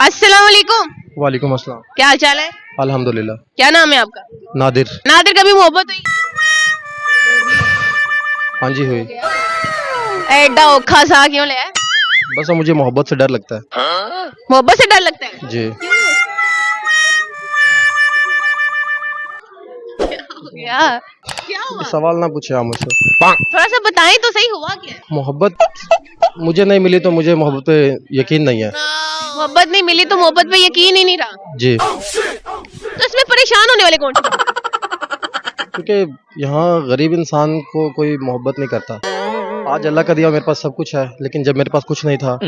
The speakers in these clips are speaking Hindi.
अस्सलाम वालेकुम। वालेकुम अस्सलाम। क्या हाल चाल है? अल्हम्दुलिल्लाह। क्या नाम है आपका? नादिर। नादिर, कभी मोहब्बत हुई? हाँ जी हुई। एडा औखा सा क्यों ले? बस अब मुझे मोहब्बत से डर लगता है। मोहब्बत से डर लगता है? जी। क्या क्या हुआ? सवाल ना पूछे आप मुझसे। थोड़ा सा बताएं तो सही, हुआ क्या? मोहब्बत मुझे नहीं मिली तो मुझे मोहब्बत पे यकीन नहीं है। मोहब्बत नहीं मिली तो मोहब्बत पे यकीन ही नहीं रहा। जी। तो इसमें परेशान होने वाले कौन थे? क्योंकि यहाँ गरीब इंसान को कोई मोहब्बत नहीं करता। आज अल्लाह का दिया मेरे पास सब कुछ है, लेकिन जब मेरे पास कुछ नहीं था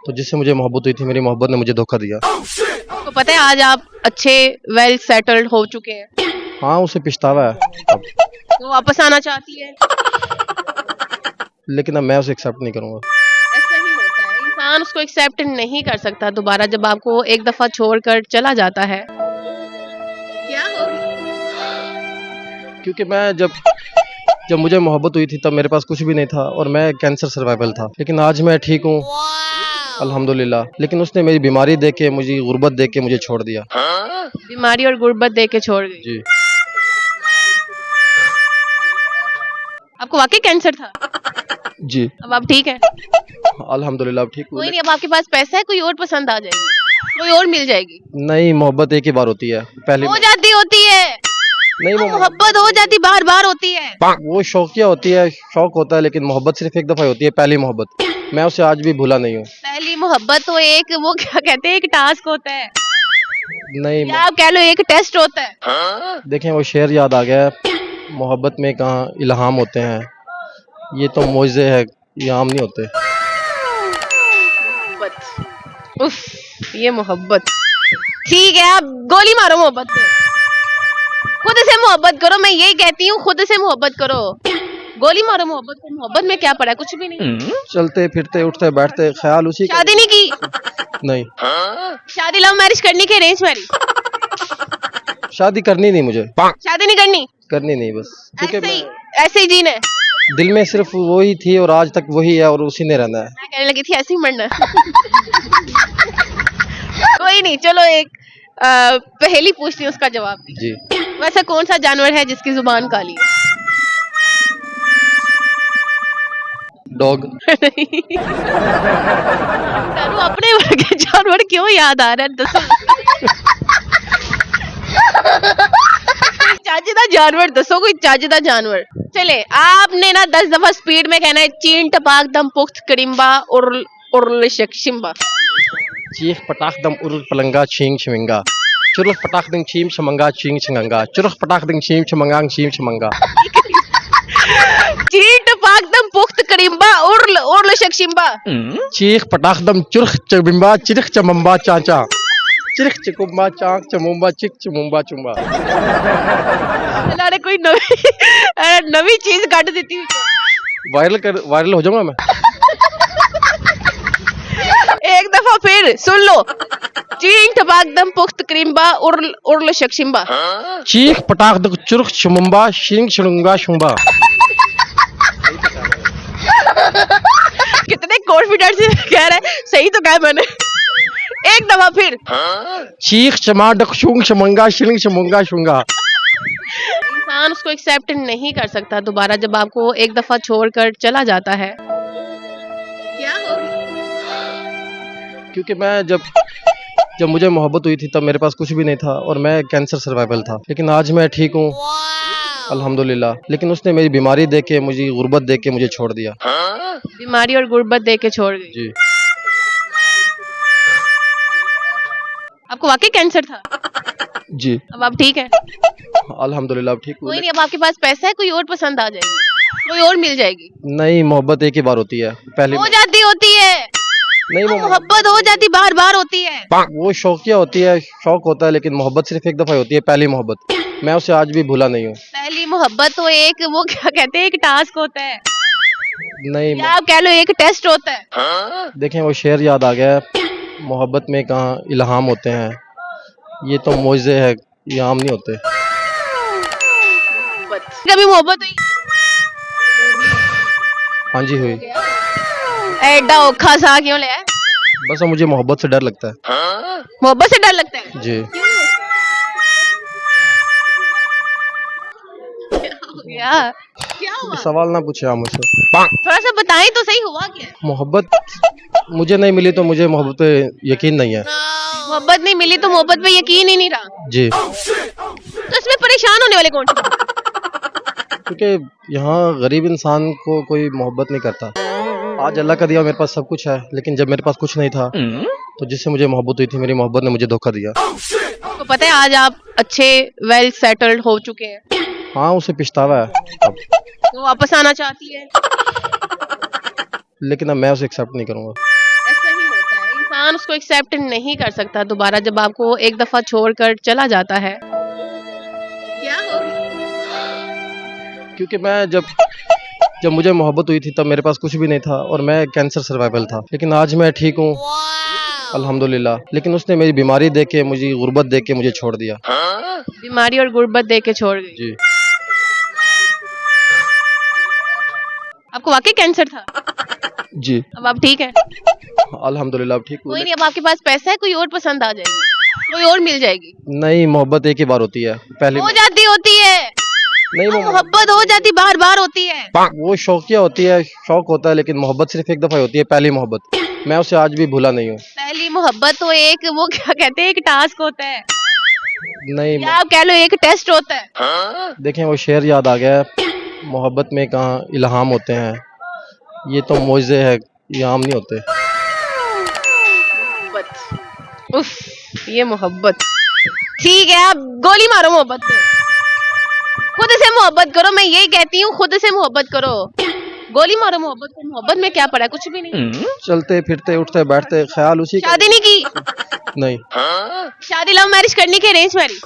तो जिससे मुझे मोहब्बत हुई थी, मेरी मोहब्बत ने मुझे धोखा दिया। तो पता है आज आप अच्छे वेल सेटल्ड हो चुके हैं, हाँ, उसे पछतावा है अब, तो वापस आना चाहती है। लेकिन अब मैं उसे एक्सेप्ट नहीं करूँगा। ऐसा ही होता है, इंसान उसको एक्सेप्ट नहीं कर सकता दोबारा जब आपको एक दफा छोड़कर चला जाता है। क्या हो गया? क्योंकि मैं जब मुझे मोहब्बत हुई थी तब मेरे पास कुछ भी नहीं था और मैं कैंसर सर्वाइवल था, लेकिन आज मैं ठीक हूँ अल्हम्दुलिल्लाह। लेकिन उसने मेरी बीमारी देख के, मुझे गुर्बत देख के मुझे छोड़ दिया। बीमारी और गुर्बत देके छोड़ गई। जी। आपको वाकई कैंसर था? जी। अब आप ठीक हैं? अल्हम्दुलिल्लाह अब ठीक हूँ। कोई नहीं, अब आपके पास पैसा है, कोई और पसंद आ जाएगी, कोई और मिल जाएगी। नहीं, मोहब्बत एक ही बार होती है, पहली हो जाती होती है। नहीं। वो मोहब्बत हो जाती बार बार होती है। वो शौकिया होती है, शौक होता है, लेकिन मोहब्बत सिर्फ एक दफा होती है, पहली मोहब्बत। मैं उसे आज भी भूला नहीं हूँ। पहली मोहब्बत तो एक, वो क्या कहते हैं, एक टास्क होता है, नहीं, या आप कह लो एक टेस्ट होता है। देखें वो शेर याद आ गया है, मोहब्बत में कहाँ इल्हाम होते हैं, ये तो मोइज़े है, ये आम नहीं होते। मोहब्बत, उफ, ये मोहब्बत। ठीक है, आप गोली मारो मोहब्बत को, खुद से मोहब्बत करो। मैं यही कहती हूँ, खुद से मोहब्बत करो, गोली मारो मोहब्बत को। मोहब्बत में क्या पड़ा? कुछ भी नहीं। चलते फिरते उठते बैठते ख्याल उसी का। शादी नहीं की? नहीं। शादी लव मैरिज करनी की अरेंज मैरिज? शादी करनी नहीं मुझे। शादी नहीं करनी? करनी नहीं बस, क्योंकि ऐसे ही जीना है। दिल में सिर्फ वही थी और आज तक वही है और उसी ने रहना है। मैं कहने लगी थी ऐसे ही मरना है। कोई नहीं, चलो एक पहेली पूछती हूँ, उसका जवाब दीजिए। जी। वैसा कौन सा जानवर है जिसकी जुबान काली है? डॉग। तारू अपने वर्गे जानवर क्यों याद आ रहा है, दसो। चाचीदा जानवर दसो, कोई चाचीदा जानवर। चले, आपने ना 10 दफा स्पीड में कहना है, चीन टपाक दम पुख्त करिम्बा उर्ल उर्ल शिम्बा। चीख पटाख दम उरुल पलंगा छींग छमिंगा, चुरुख पटाख दिंग छीम छमंगा छींग छंगंगा, चुरुख पटाख दिंग छीम छमंगा छीम छमंगा। चीन टपाक दम पुख्त करिम्बा उर्ल उर्ल शिम्बा। चीख पटाख दम चुरख चबिम्बा चिरख चमम्बा चाचा, चिरख चिकुम्बा चाक चमुम्बा चिक चमुम्बा चुम्बा। अल्लाह ने कोई नवी चीज काट देती हुई। वायरल हो जाऊंगा मैं। एक दफा फिर सुन लो, चीन टपाक दम पुख्त करिम्बा उर्ल उर्ल शिम्बा। चीख पटाख दम चुरख चमुम्बा शिंग शुंगा शुंबा। कितने कॉन्फिडेंस से कह रहा है, सही तो कहा मैंने। एक दफा फिर, चीख चमा डक शुंग शमंगा शिंग शमुंगा शुंगा। इंसान उसको एक्सेप्ट नहीं कर सकता दोबारा जब आपको एक दफा छोड़कर चला जाता है। क्या हो गया? क्योंकि मैं जब मुझे मोहब्बत हुई थी तब मेरे पास कुछ भी नहीं था और मैं कैंसर सर्वाइवल था, लेकिन आज मैं ठीक हूँ अल्हम्दुलिल्लाह। लेकिन उसने मेरी बीमारी देख के, मुझे गुर्बत देख के मुझे छोड़ दिया। बीमारी और गुर्बत देके छोड़ गई। जी। आपको वाकई कैंसर था? जी। अब आप ठीक हैं? अल्हम्दुलिल्लाह अब ठीक हूँ। कोई नहीं, अब आपके पास पैसा है, कोई और पसंद आ जाएगी, कोई और मिल जाएगी। नहीं, मोहब्बत एक ही बार होती है, पहली हो जाती होती है। नहीं। वो मोहब्बत हो जाती बार बार होती है। वो शौकिया होती है, शौक होता है, लेकिन मोहब्बत सिर्फ एक दफा होती है, पहली मोहब्बत। मैं उसे आज भी भूला नहीं हूँ। पहली मोहब्बत तो एक, वो क्या कहते हैं, एक टास्क होता है, नहीं। या आप कह लो एक टेस्ट होता है। देखें वो शेर याद आ गया है, मोहब्बत में कहाँ इल्हाम होते हैं, ये तो मोइज़े है, ये आम नहीं होते। कभी मोहब्बत हुई? हाँ जी हुई। एडा औखा सा क्यों ले? बस अब मुझे मोहब्बत से डर लगता है। मोहब्बत से डर लगता है? जी। क्या क्या हुआ? सवाल ना पूछे आप मुझसे। थोड़ा सा बताएं तो सही, हुआ क्या? मोहब्बत मुझे नहीं मिली तो मुझे मोहब्बत पे यकीन नहीं है। मोहब्बत नहीं मिली तो मोहब्बत पे यकीन ही नहीं रहा। जी। तो इसमें परेशान होने वाले कौन थे? क्योंकि यहाँ गरीब इंसान को कोई मोहब्बत नहीं करता। आज अल्लाह का दिया मेरे पास सब कुछ है, लेकिन जब मेरे पास कुछ नहीं था तो जिससे मुझे मोहब्बत हुई थी, मेरी मोहब्बत ने मुझे धोखा दिया। तो पता है आज आप अच्छे वेल सेटल्ड हो चुके हैं, हाँ, उसे पछतावा है अब, तो वापस आना चाहती है। लेकिन अब मैं उसे एक्सेप्ट नहीं करूँगा। ऐसा ही होता है, इंसान उसको एक्सेप्ट नहीं कर सकता दोबारा जब आपको एक दफा छोड़कर चला जाता है। क्या हो गया? क्योंकि मैं जब मुझे मोहब्बत हुई थी तब मेरे पास कुछ भी नहीं था और मैं कैंसर सर्वाइवल था, लेकिन आज मैं ठीक हूँ अल्हम्दुलिल्लाह। लेकिन उसने मेरी बीमारी देख के, मुझे गुर्बत देख के मुझे छोड़ दिया। बीमारी और गुर्बत देख के छोड़ गई? जी। आपको वाकई कैंसर था? जी। अब आप ठीक हैं? अल्हम्दुलिल्लाह अब ठीक हूँ। कोई नहीं, अब आपके पास पैसा है, कोई और पसंद आ जाएगी, कोई और मिल जाएगी। नहीं, मोहब्बत एक ही बार होती है, पहली हो जाती होती है। नहीं, वो मोहब्बत हो जाती बार बार होती है। वो शौकिया होती है, शौक होता है, लेकिन मोहब्बत सिर्फ एक दफा होती है, पहली मोहब्बत। मैं उसे आज भी भूला नहीं हूँ। पहली मोहब्बत तो एक, वो क्या कहते हैं, एक टास्क होता है, नहीं, या आप कह लो एक टेस्ट होता है। देखें वो शेर याद आ गया है, मोहब्बत में कहाँ इल्हाम होते हैं, ये तो मौजे है, ये आम नहीं होते। मोहब्बत, उफ, ये मोहब्बत। ठीक है, आप गोली मारो मोहब्बत को, खुद से मोहब्बत करो, मैं यही कहती हूँ, खुद से मोहब्बत करो। गोली मारो मोहब्बत को, मोहब्बत में क्या पड़ा है, कुछ भी नहीं। चलते फिरते उठते बैठते ख्याल उसी का। शादी नहीं की? नहीं। शादी लव मैरिज करनी कि अरेंज मैरिज?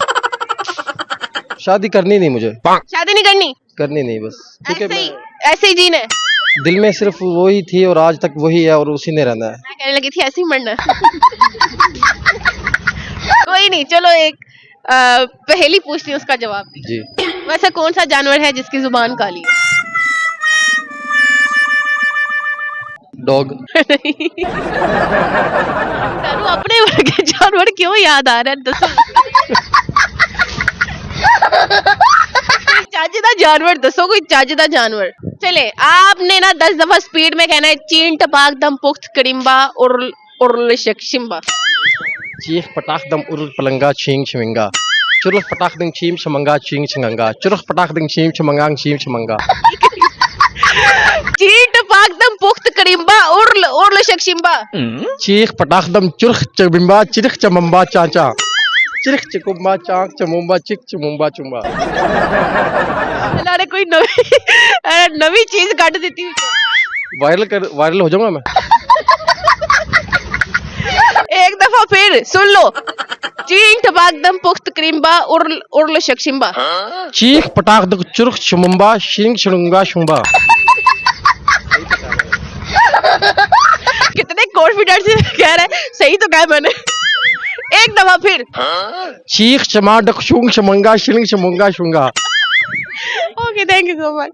शादी करनी नहीं मुझे। शादी नहीं करनी? करनी नहीं बस, क्योंकि ऐसे ही जीना है। दिल में सिर्फ वही थी और आज तक वही है और उसी ने रहना है। मैं कहने लगी थी ऐसे ही मरना है। कोई नहीं, चलो एक पहेली पूछती हूँ, उसका जवाब जी। वैसा कौन सा जानवर है जिसकी जुबान काली है? डॉग। तारू अपने वर्गे जानवर क्यों याद आ रहा है, दसो। चाचेदा जानवर दसो, कोई चाचेदा जानवर। चले, आपने ना 10 दफा स्पीड में कहना है, चीन टपाक दम पुख्त करिम्बा उर्ल शिम्बा। चीख पटाख दम उर्ल पलंगा छींग छमिंगा, चुरुख पटाख दम छीम छमंगा छींग छंगंगा, चुरुख पटाख दम छीम छमंगा छीम छमंगा। चीन टपाक दम पुख्त करिम्बा उर्ल शिम्बा। चीख पटाख दम चुरख चबिम्बा चिरख चमंबा चाचा, चिरख चकुम्बा चाक चमुम्बा चिक चमुम्बा चुम्बा। अरे कोई नवी चीज काट देती हूँ। वायरल हो जाऊंगा मैं। एक दफा फिर सुन लो, चीन टपाक दम पुख्त करिम्बा उर्ल शिम्बा। चीख पटाख दम चुरख चमुम्बा शिंग छुंगा शुंबा। कितने कॉन्फिडेंस से कह रहे हैं, सही तो कहा मैंने। एक दफा फिर, चीख चमा डक शुंग शमंगा शिलिंग शमुंगा शुंगा। Okay, thank you so much.